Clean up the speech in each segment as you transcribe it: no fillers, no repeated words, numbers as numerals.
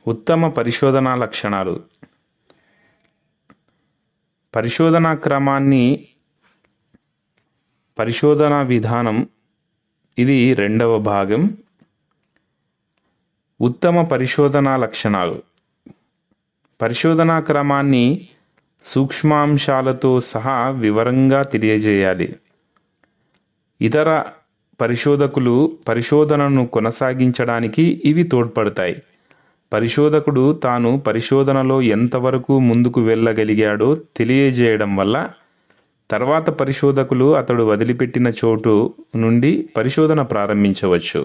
ఉత్తమ పరిశోధనా లక్షణాలు. పరిశోధనా క్రమాన్ని, పరిశోధనా విధానం, ఇది రెండవ భాగం. ఉత్తమ పరిశోధనా లక్షణాలు. పరిశోధనా క్రమాన్ని సూక్ష్మాంశాలతో సహా వివరంగా తెలియజేయాలి. ఇతర పరిశోధకులు పరిశోధనను కొనసాగించడానికి ఇవి తోడ్పడతాయి. పరిశోధకుడు తాను పరిశోధనలో ఎంతవరకు ముందుకు వెళ్ళగలిగాడో తెలియజేయడం వల్ల తర్వాత పరిశోధకులు అతడు వదిలిపెట్టిన చోటు నుండి పరిశోధన ప్రారంభించవచ్చు.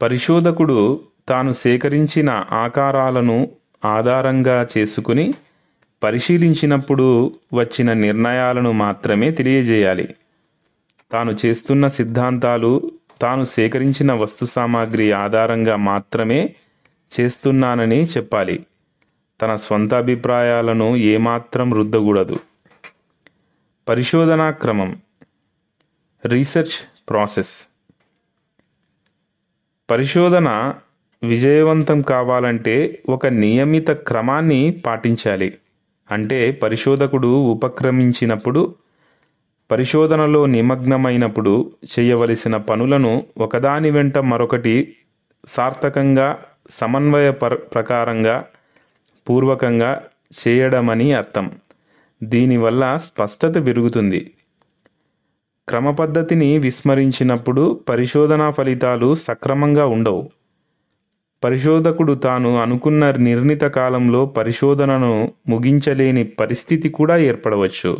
పరిశోధకుడు తాను సేకరించిన ఆకారాలను ఆధారంగా చేసుకుని పరిశీలించినప్పుడు వచ్చిన నిర్ణయాలను మాత్రమే తెలియజేయాలి. తాను చేస్తున్న సిద్ధాంతాలు తాను సేకరించిన వస్తు సామాగ్రి ఆధారంగా మాత్రమే చేస్తున్నానని చెప్పాలి. తన స్వంత అభిప్రాయాలను ఏమాత్రం రుద్దకూడదు. పరిశోధనా క్రమం, రీసెర్చ్ ప్రాసెస్. పరిశోధన విజయవంతం కావాలంటే ఒక నియమిత క్రమాన్ని పాటించాలి. అంటే పరిశోధకుడు ఉపక్రమించినప్పుడు, పరిశోధనలో నిమగ్నమైనప్పుడు చేయవలసిన పనులను ఒకదాని వెంట మరొకటి సార్థకంగా, సమన్వయ ప్రకారంగా, పూర్వకంగా చేయడమని అర్థం. దీనివల్ల స్పష్టత పెరుగుతుంది. క్రమపద్ధతిని విస్మరించినప్పుడు పరిశోధనా ఫలితాలు సక్రమంగా ఉండవు. పరిశోధకుడు తాను అనుకున్న నిర్ణీత కాలంలో పరిశోధనను ముగించలేని పరిస్థితి కూడా ఏర్పడవచ్చు.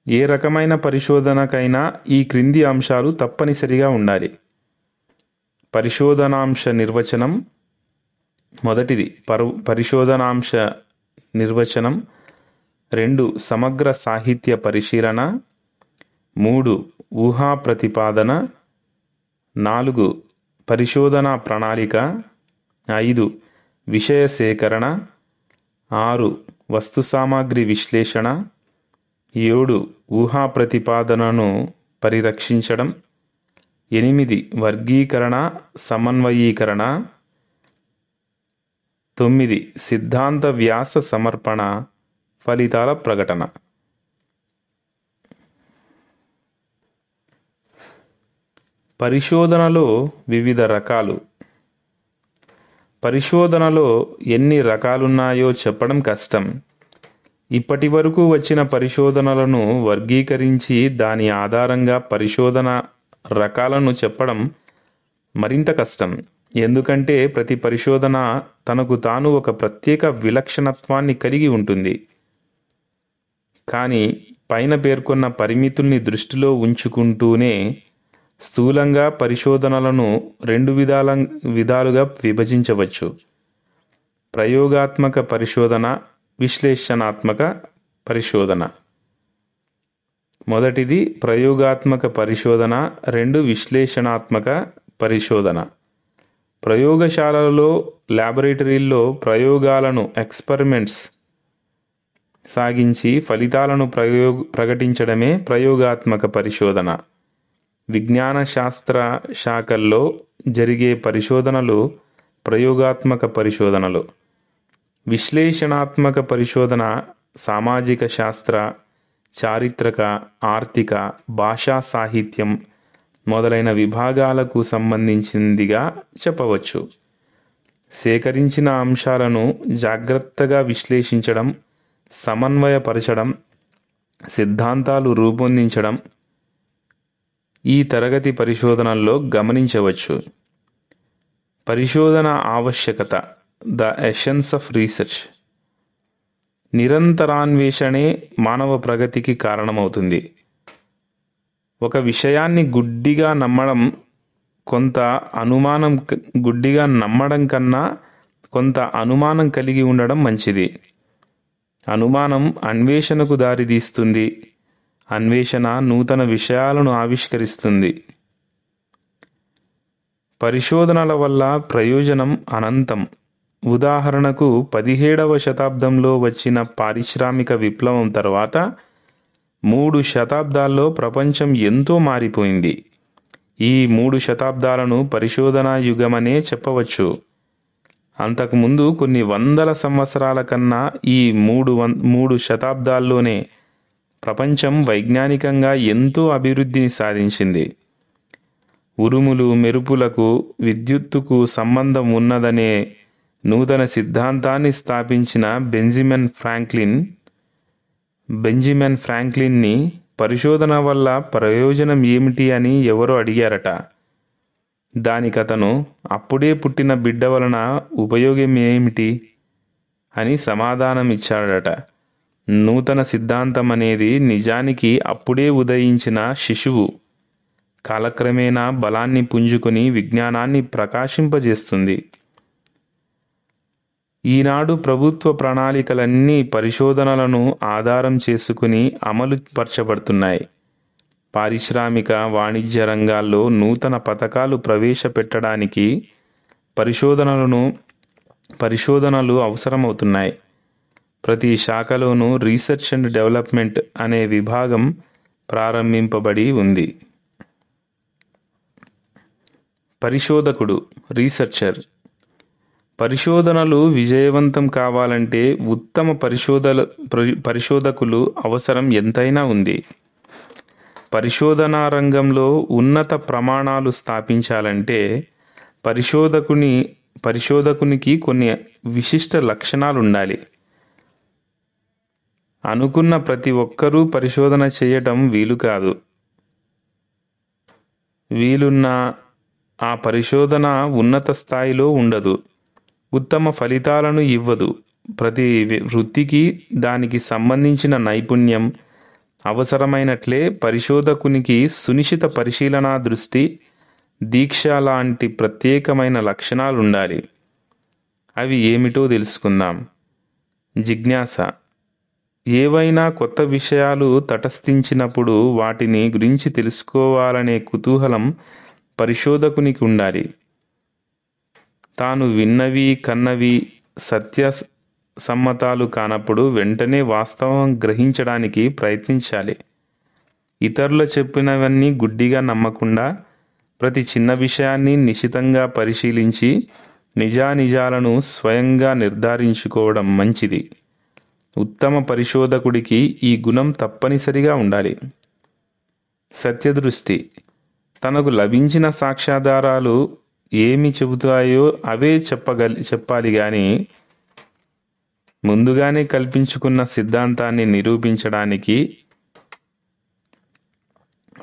ఏ రకమైన పరిశోధనకైనా ఈ క్రింది అంశాలు తప్పనిసరిగా ఉండాలి. పరిశోధనాంశ నిర్వచనం. మొదటిది పరిశోధనాంశ నిర్వచనం. 2 సమగ్ర సాహిత్య పరిశీలన. 3 ఊహా ప్రతిపాదన. 4 పరిశోధనా ప్రణాళిక. 5 విషయ సేకరణ. 6 వస్తు సామాగ్రి విశ్లేషణ. 7 ఊహా ప్రతిపాదనను పరిరక్షించడం. 8 వర్గీకరణ, సమన్వయీకరణ. 9 సిద్ధాంత వ్యాస సమర్పణ, ఫలితాల ప్రకటన. పరిశోధనలో వివిధ రకాలు. పరిశోధనలో ఎన్ని రకాలున్నాయో చెప్పడం కష్టం. ఇప్పటి వరకు వచ్చిన పరిశోధనలను వర్గీకరించి దాని ఆధారంగా పరిశోధన రకాలను చెప్పడం మరింత కష్టం. ఎందుకంటే ప్రతి పరిశోధన తనకు తాను ఒక ప్రత్యేక విలక్షణత్వాన్ని కలిగి ఉంటుంది. కానీ పైన పేర్కొన్న పరిమితుల్ని దృష్టిలో ఉంచుకుంటూనే స్థూలంగా పరిశోధనలను 2 విధాలుగా విభజించవచ్చు. ప్రయోగాత్మక పరిశోధన, విశ్లేషణాత్మక పరిశోధన. మొదటిది ప్రయోగాత్మక పరిశోధన. 2 విశ్లేషణాత్మక పరిశోధన. ప్రయోగశాలలలో, ల్యాబొరేటరీల్లో ప్రయోగాలను, ఎక్స్పెరిమెంట్స్ సాగించి ఫలితాలను ప్రకటించడమే ప్రయోగాత్మక పరిశోధన. విజ్ఞాన శాస్త్ర శాఖల్లో జరిగే పరిశోధనలు ప్రయోగాత్మక పరిశోధనలు. విశ్లేషణాత్మక పరిశోధన సామాజిక శాస్త్ర, చారిత్రక, ఆర్థిక, భాషా సాహిత్యం మొదలైన విభాగాలకు సంబంధించిందిగా చెప్పవచ్చు. సేకరించిన అంశాలను జాగ్రత్తగా విశ్లేషించడం, సమన్వయపరచడం, సిద్ధాంతాలు రూపొందించడం ఈ తరగతి పరిశోధనల్లో గమనించవచ్చు. పరిశోధన ఆవశ్యకత, ద ఎసెన్స్ ఆఫ్ రీసెర్చ్. నిరంతరాన్వేషణే మానవ ప్రగతికి కారణమవుతుంది. ఒక విషయాన్ని గుడ్డిగా నమ్మడం కన్నా కొంత అనుమానం కలిగి ఉండడం మంచిది. అనుమానం అన్వేషణకు దారితీస్తుంది. అన్వేషణ నూతన విషయాలను ఆవిష్కరిస్తుంది. పరిశోధనల వల్ల ప్రయోజనం అనంతం. ఉదాహరణకు 17వ శతాబ్దంలో వచ్చిన పారిశ్రామిక విప్లవం తర్వాత 3 శతాబ్దాల్లో ప్రపంచం ఎంతో మారిపోయింది. ఈ 3 శతాబ్దాలను పరిశోధనా యుగమనే చెప్పవచ్చు. అంతకుముందు కొన్ని వందల సంవత్సరాల కన్నా ఈ 3 శతాబ్దాల్లోనే ప్రపంచం వైజ్ఞానికంగా ఎంతో అభివృద్ధిని సాధించింది. ఉరుములు, మెరుపులకు విద్యుత్తుకు సంబంధం ఉన్నదనే నూతన సిద్ధాంతాన్ని స్థాపించిన బెంజమిన్ ఫ్రాంక్లిన్ని పరిశోధన వల్ల ప్రయోజనం ఏమిటి అని ఎవరో అడిగారట. దానికతను అప్పుడే పుట్టిన బిడ్డ వలన ఉపయోగం ఏమిటి అని సమాధానం ఇచ్చాడట. నూతన సిద్ధాంతం అనేది నిజానికి అప్పుడే ఉదయించిన శిశువు కాలక్రమేణా బలాన్ని పుంజుకొని విజ్ఞానాన్ని ప్రకాశింపజేస్తుంది. ఈనాడు ప్రభుత్వ ప్రణాళికలన్నీ పరిశోధనలను ఆధారం చేసుకుని అమలు పరచబడుతున్నాయి. పారిశ్రామిక, వాణిజ్య రంగాల్లో నూతన పథకాలు ప్రవేశపెట్టడానికి పరిశోధనలు అవసరమవుతున్నాయి. ప్రతి శాఖలోనూ రీసెర్చ్ అండ్ డెవలప్మెంట్ అనే విభాగం ప్రారంభింపబడి ఉంది. పరిశోధకుడు, రీసెర్చర్. పరిశోధనలు విజయవంతం కావాలంటే ఉత్తమ పరిశోధకులు అవసరం ఎంతైనా ఉంది. పరిశోధనా రంగంలో ఉన్నత ప్రమాణాలు స్థాపించాలంటే పరిశోధకునికి కొన్ని విశిష్ట లక్షణాలు ఉండాలి. అనుకున్న ప్రతి ఒక్కరూ పరిశోధన చేయటం వీలు కాదు. వీలున్న ఆ పరిశోధన ఉన్నత స్థాయిలో ఉండదు, ఉత్తమ ఫలితాలను ఇవ్వదు. ప్రతి వృత్తికి దానికి సంబంధించిన నైపుణ్యం అవసరమైనట్లే పరిశోధకునికి సునిశిత పరిశీలనా దృష్టి, దీక్ష లాంటి ప్రత్యేకమైన లక్షణాలు ఉండాలి. అవి ఏమిటో తెలుసుకుందాం. జిజ్ఞాస. ఏవైనా కొత్త విషయాలు తటస్థించినప్పుడు వాటిని గురించి తెలుసుకోవాలనే కుతూహలం పరిశోధకునికి ఉండాలి. తాను విన్నవి, కన్నవి సత్యసమ్మతాలు కానప్పుడు వెంటనే వాస్తవం గ్రహించడానికి ప్రయత్నించాలి. ఇతరులు చెప్పినవన్నీ గుడ్డిగా నమ్మకుండా ప్రతి చిన్న విషయాన్ని నిశితంగా పరిశీలించి నిజానిజాలను స్వయంగా నిర్ధారించుకోవడం మంచిది. ఉత్తమ పరిశోధకుడికి ఈ గుణం తప్పనిసరిగా ఉండాలి. సత్యదృష్టి. తనకు లభించిన సాక్ష్యాధారాలు ఏమి చెబుతాయో అవే చెప్పాలి గాని ముందుగానే కల్పించుకున్న సిద్ధాంతాన్ని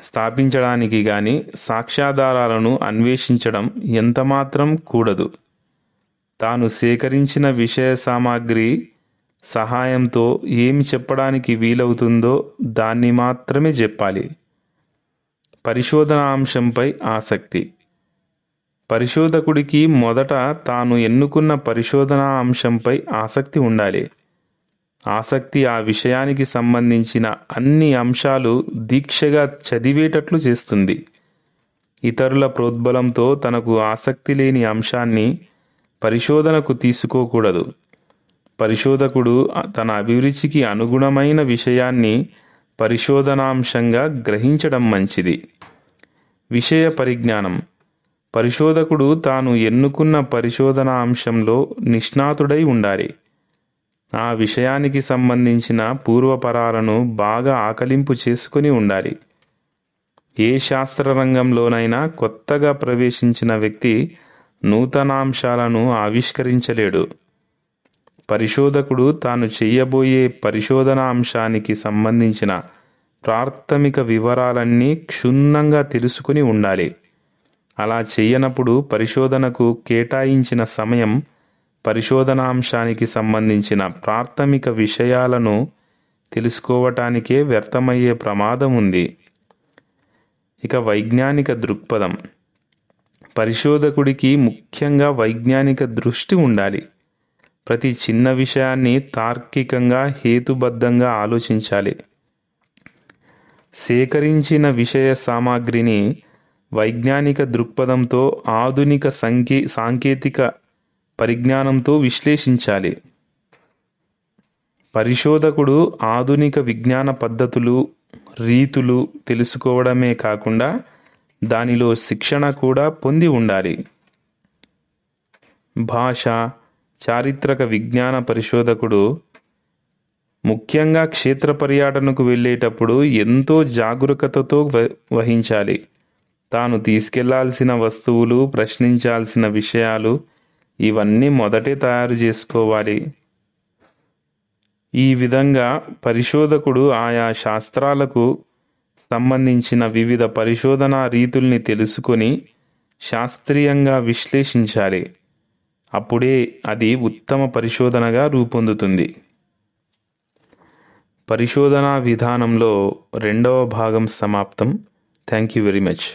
స్థాపించడానికి గాని సాక్ష్యాధారాలను అన్వేషించడం ఎంతమాత్రం కూడదు. తాను సేకరించిన విషయ సామాగ్రి సహాయంతో ఏమి చెప్పడానికి వీలవుతుందో దాన్ని మాత్రమే చెప్పాలి. పరిశోధనా అంశంపై ఆసక్తి. పరిశోధకుడికి మొదట తాను ఎన్నుకున్న పరిశోధనా అంశంపై ఆసక్తి ఉండాలి. ఆసక్తి ఆ విషయానికి సంబంధించిన అన్ని అంశాలు దీక్షగా చదివేటట్లు చేస్తుంది. ఇతరుల ప్రోద్బలంతో తనకు ఆసక్తి లేని అంశాన్ని పరిశోధనకు తీసుకోకూడదు. పరిశోధకుడు తన అభిరుచికి అనుగుణమైన విషయాన్ని పరిశోధనాంశంగా గ్రహించడం మంచిది. విషయ పరిజ్ఞానం. పరిశోధకుడు తాను ఎన్నుకున్న పరిశోధనా అంశంలో నిష్ణాతుడై ఉండాలి. ఆ విషయానికి సంబంధించిన పూర్వపరాలను బాగా ఆకలింపు చేసుకుని ఉండాలి. ఏ శాస్త్ర రంగంలోనైనా కొత్తగా ప్రవేశించిన వ్యక్తి నూతనాంశాలను ఆవిష్కరించలేడు. పరిశోధకుడు తాను చేయబోయే పరిశోధనా అంశానికి సంబంధించిన ప్రాథమిక వివరాలన్నీ క్షుణ్ణంగా తెలుసుకుని ఉండాలి. అలా చేయనప్పుడు పరిశోధనకు కేటాయించిన సమయం పరిశోధనాంశానికి సంబంధించిన ప్రాథమిక విషయాలను తెలుసుకోవటానికే వ్యర్థమయ్యే ప్రమాదం ఉంది. ఇక వైజ్ఞానిక దృక్పథం. పరిశోధకుడికి ముఖ్యంగా వైజ్ఞానిక దృష్టి ఉండాలి. ప్రతి చిన్న విషయాన్ని తార్కికంగా, హేతుబద్ధంగా ఆలోచించాలి. సేకరించిన విషయ సామాగ్రిని వైజ్ఞానిక దృక్పథంతో, ఆధునిక సాంకేతిక పరిజ్ఞానంతో విశ్లేషించాలి. పరిశోధకుడు ఆధునిక విజ్ఞాన పద్ధతులు, రీతులు తెలుసుకోవడమే కాకుండా దానిలో శిక్షణ కూడా పొంది ఉండాలి. భాష, చారిత్రక విజ్ఞాన పరిశోధకుడు ముఖ్యంగా క్షేత్ర పర్యటనకు వెళ్ళేటప్పుడు ఎంతో జాగరూకతతో వహించాలి. తాను తీసుకెళ్లాల్సిన వస్తువులు, ప్రశ్నించాల్సిన విషయాలు ఇవన్నీ మొదటే తయారు చేసుకోవాలి. ఈ విధంగా పరిశోధకుడు ఆయా శాస్త్రాలకు సంబంధించిన వివిధ పరిశోధనా రీతుల్ని తెలుసుకొని శాస్త్రీయంగా విశ్లేషించాలి. అప్పుడే అది ఉత్తమ పరిశోధనగా రూపొందుతుంది. పరిశోధనా విధానంలో 2వ భాగం సమాప్తం. Thank you very much.